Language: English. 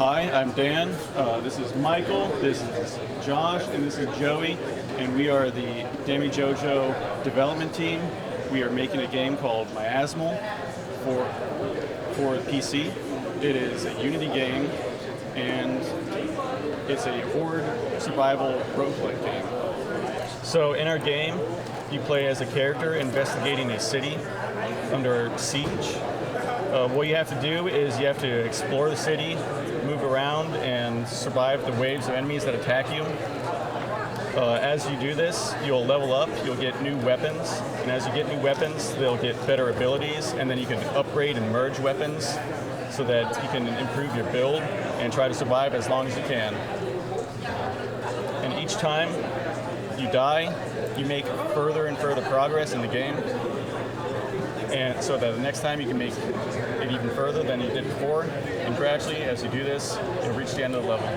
Hi, I'm Dan. This is Michael. This is Josh, and this is Joey. And we are the Dammy JoJo development team. We are making a game called Miasmal for PC. It is a Unity game, and it's a horde survival roguelike game. So in our game, you play as a character investigating a city under siege. What you have to do is you have to explore the city, move around, and survive the waves of enemies that attack you. As you do this, you'll level up, you'll get new weapons, and as you get new weapons, they'll get better abilities, and then you can upgrade and merge weapons so that you can improve your build and try to survive as long as you can. And each time you die, you make further and further progress in the game, and so that the next time you can make it even further than you did before, and gradually, as you do this, you'll reach the end of the level.